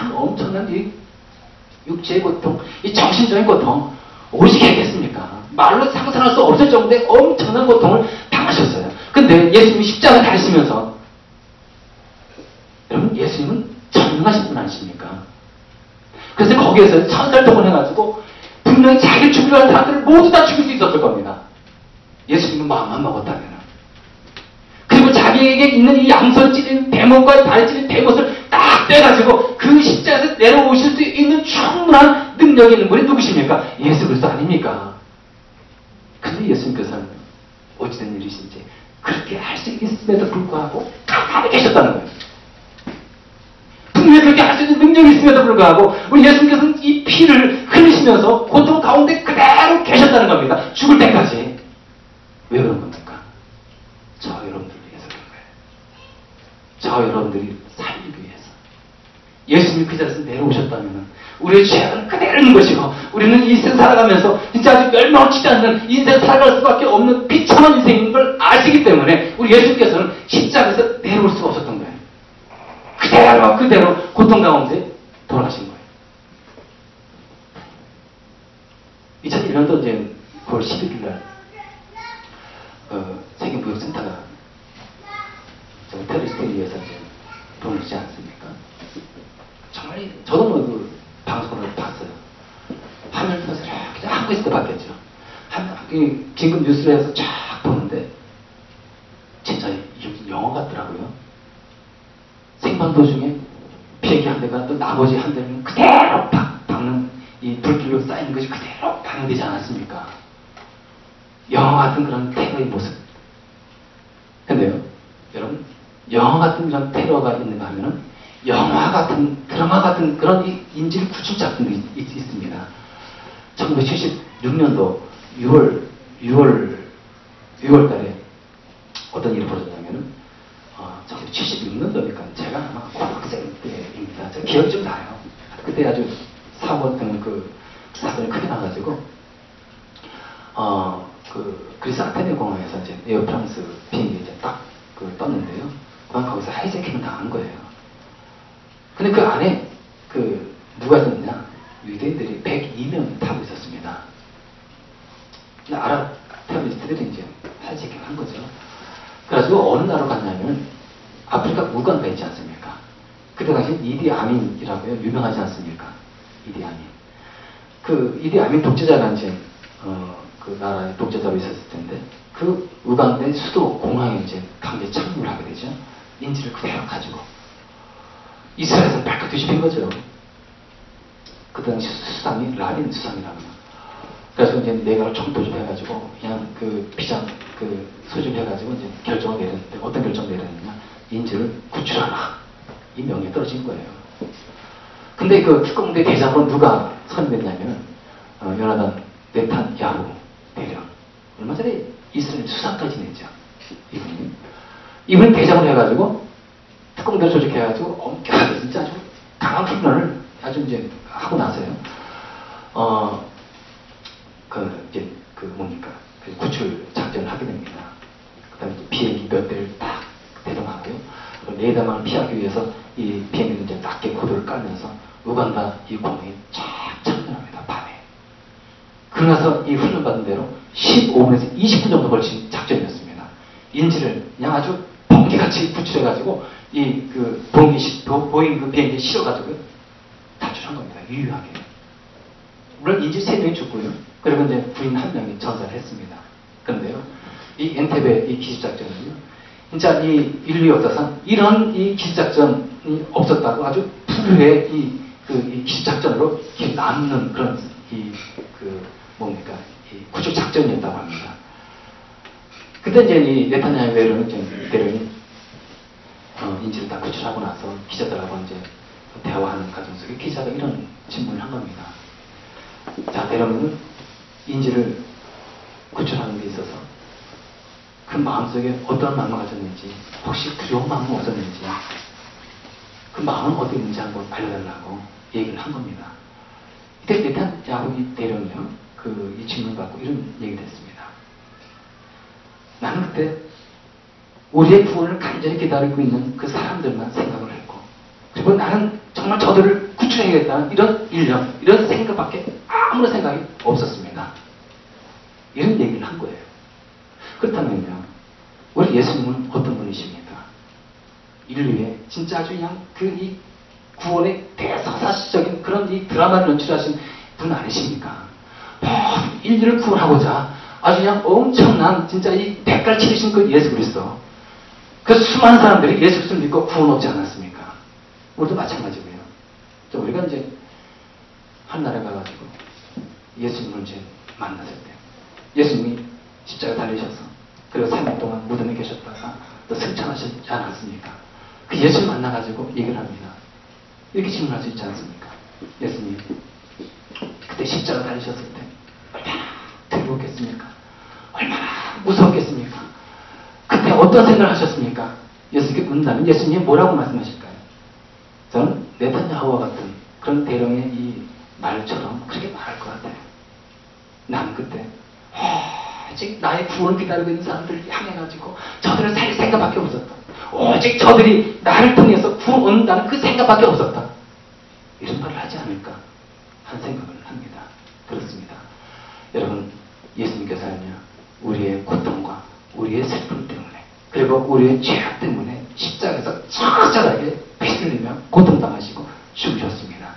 참 엄청난 이 육체의 고통, 이 정신적인 고통, 오직 했겠습니까? 말로 상상할 수 없을 정도의 엄청난 고통을 당하셨어요. 근데 예수님이 십자가 달리시면서, 여러분, 예수님은 전능하신 분 아니십니까? 그래서 거기에서 천사를 동원해가지고 분명히 자기를 죽이려 하는 사람들을 모두 다 죽일 수 있었을 겁니다. 예수님은 마음만 먹었다면. 그리고 자기에게 있는 이 양손 찔린 대못과 다리 찔린 대못을 딱 빼가지고 그 십자가에서 내려오실 수 있는 충분한 능력이 있는 분이 누구십니까? 예수 그리스도 아닙니까? 근데 예수님께서는 어찌된 일이신지 그렇게 할 수 있음에도 불구하고 가만히 계셨다는 거예요. 분명히 그렇게 할 수 있는 능력이 있음에도 불구하고 우리 예수님께서는 이 피를 흘리시면서 고통 가운데 그대로 계셨다는 겁니다. 죽을 때까지. 왜 그런 겁니까? 저 여러분들을 위해서 그런 거예요. 저 여러분들이 살리기 위해서. 예수님이 그 자리에서 내려오셨다면 우리의 죄악은 그대로 있는 것이고 우리는 이 인생 살아가면서 진짜 아주 멸망치지 않는 인생 살아갈 수밖에 없는 비참한 인생인 걸 아시기 때문에 우리 예수님께서는 십자가에서 내려올 수가 없었던 거예요. 그대로 고통 가운데 돌아가신 거예요. 2001년도 이제 9월 11일 날 세계무역센터가 테러리스트에 의해서 이제 돈을 주지 않습니까? 정말 저도 그 방송을 봤어요. 화면을 통해서 이렇게 한국에서 도 봤겠죠. 긴급 뉴스를 해서 쫙 보는데 진짜 영화 같더라고요. 생방 도중에 비행기 한 대가 또 나머지 한 대는 그대로 박는 이 불길로 쌓이는 것이 그대로 방영되지 않았습니까? 영화 같은 그런 테러의 모습. 근데요, 여러분, 영화 같은 그런 테러가 있는가 하면은 영화 같은, 드라마 같은 그런 인질 구출 작품도 있습니다. 1976년도 6월 달에 어떤 일이 벌어졌냐면은 1976년도니까 제가 아마 고등학생 때입니다. 제가 기억이 좀 나요. 그때 아주 사고 같은 그 사건이 크게 나가지고 그리스 아테네 공항에서 이제 에어 프랑스 비행기 이제 딱 떴는데요. 거기서 하이제킹을 당한 거예요. 근데 그 안에 누가 있었느냐? 유대인들이 102명 타고 있었습니다. 근데 아랍 테러리스트들이 이제 하이제킹 한 거죠. 그래가지고 어느 나라로 갔냐면 아프리카 우간다 있지 않습니까? 그때 당시 이디 아민이라고요. 유명하지 않습니까? 이디 아민. 그 이디 아민 독재자가 이제 그 나라의 독재자로 있었을 텐데 그 우간다의 수도 공항에 이제 강제 착륙을 하게 되죠. 인질을 그대로 가지고 이스라엘에서 발칵 뒤집힌 거죠. 그 당시 수상이 라빈 수상이라고요. 그래서 이제 내가 청도 좀 해가지고 그냥 그 비장 소집해가지고 이제 결정을 내렸는데 어떤 결정을 내렸느냐? 인질을 구출하라. 이 명령이 떨어진 거예요. 근데 그 특공대 대장으로 누가 선임됐냐면 요나단 네탄야후 대령. 얼마 전에 이스라엘 수상까지 냈죠. 이분이 대장으로 해가지고 특공대를 조직해가지고 엄격하게 진짜 아주 강한 훈련을 아주 이제 하고 나서요. 구출 작전을 하게 됩니다. 그 다음에 비행기 몇 대를 딱 대동하고요. 레이더망을 피하기 위해서 이 비행기를 이제 낮게 고도를 깔면서 우간다 이 공항에 쫙 착륙합니다. 밤에. 그러고 나서 이 훈련받은 대로 15분에서 20분 정도 걸친 작전이었습니다. 인질을 그냥 아주 번개같이 구출해가지고 보잉 그 비행기에 실어가지고 탈출한 겁니다. 유유하게. 물론 인질 3명이 죽고요. 그리고 이제 군인 1명이 전사를 했습니다. 그런데요, 이 엔테베 이 기습작전은요, 진짜 이 인류 역사상 이런 이 기습작전이 없었다고 아주 불후의 이 기습작전으로 남는 그런 이 구출작전이었다고 합니다. 그때 이제 이 네타냐후 대령이 인질을 다 구출하고 나서 기자들하고 이제 대화하는 과정 속에 기자가 이런 질문을 한 겁니다. 자, 대령은 인질을 구출하는 데 있어서 그 마음속에 어떤 마음을 가졌는지, 혹시 두려운 마음은 없었는지, 그 마음은 어디 있는지 한번 알려달라고 얘기를 한 겁니다. 이때 네탄야후 대령이요, 이 질문을 받고 이런 얘기를 했습니다. 나는 그때 우리의 구원을 간절히 기다리고 있는 그 사람들만 생각을 했고, 그리고 나는 정말 저들을 구출해야겠다는 이런 일념, 이런 생각밖에 아무런 생각이 없었습니다. 이런 얘기를 한 거예요. 그렇다면요, 우리 예수님은 어떤 분이십니까? 인류의 진짜 아주 그냥 이 구원의 대사사시적인 그런 이 드라마를 연출하신 분 아니십니까? 인류를 구원하고자 아주 그냥 엄청난 진짜 이 대가를 치르신 그 예수 그리스도. 그 수많은 사람들이 예수 그리스도를 믿고 구원 얻지 않았습니까? 우리도 마찬가지고요. 우리가 이제 한나라에 가가지고 예수님을 이제 만났을 때 예수님이 십자가 달리셔서 그리고 3일 동안 무덤에 계셨다가 또 승천하시지 않았습니까? 그 예수님 만나가지고 얘기를 합니다. 이렇게 질문할 수 있지 않습니까? 예수님, 그때 십자가 달리셨을 때 얼마나 두려웠겠습니까? 얼마나 무서웠겠습니까? 그때 어떤 생각을 하셨습니까? 예수님께 묻는다면 예수님이 뭐라고 말씀하실까요? 저는 네타냐후와 같은 그런 대령의 이 말처럼 그렇게 말할 것 같아요. 나는 그때 오직 나의 구원을 기다리고 있는 사람들을 향해가지고 저들을 살릴 생각밖에 없었다. 오직 저들이 나를 통해서 구원 얻는다는 그 생각밖에 없었다. 이런 말을 하지 않을까 하는 생각을 합니다. 그렇습니다. 여러분, 예수님께서는요, 우리의 고통과 우리의 슬픔 때문에 그리고 우리의 죄악 때문에 십자가에서 처절하게 피를 흘리며 고통당하시고 죽으셨습니다.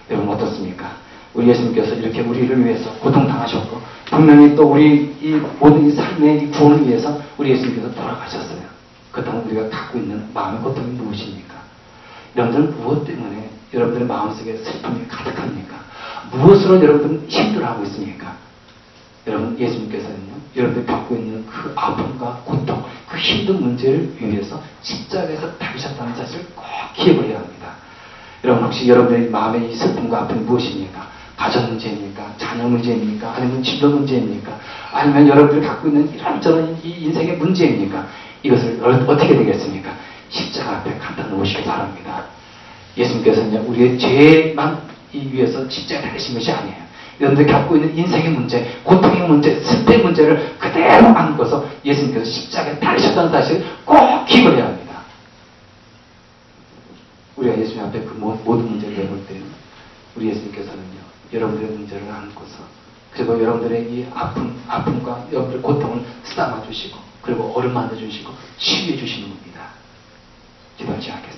여러분 어떻습니까? 우리 예수님께서 이렇게 우리를 위해서 고통당하셨고 분명히 또 우리 이 모든 이 삶의 이 구원을 위해서 우리 예수님께서 돌아가셨어요. 그렇다면 우리가 갖고 있는 마음의 고통이 무엇입니까? 여러분들은 무엇 때문에 여러분들의 마음속에 슬픔이 가득합니까? 무엇으로 여러분들은 힘들어하고 있습니까? 여러분, 예수님께서는요, 여러분들이 갖고 있는 그 아픔과 고통, 그 힘든 문제를 위해서 십자가에서 달리셨다는 사실을 꼭 기억을 해야 합니다. 여러분, 혹시 여러분들의 마음의 이 슬픔과 아픔이 무엇입니까? 가정 문제입니까? 자녀 문제입니까? 아니면 진로 문제입니까? 아니면 여러분들이 갖고 있는 이런저런 이 인생의 문제입니까? 이것을 어떻게 되겠습니까? 십자가 앞에 갖다 놓으시기 바랍니다. 예수님께서는 우리의 죄만 위해서 십자가에 달리신 것이 아니에요. 여러분들이 갖고 있는 인생의 문제, 고통의 문제, 슬픔의 문제를 그대로 안고서 예수님께서 십자가에 달리셨다는 사실을 꼭 기억을 해야 합니다. 우리가 예수님 앞에 그 모든 문제를 내볼 때 우리 예수님께서는요, 여러분들의 문제를 안고서 그리고 여러분들의 이 아픔과 여러분들의 고통을 쓰다마 주시고 그리고 어루만져 주시고 치유해 주시는 겁니다. 기도하지 않겠습니다.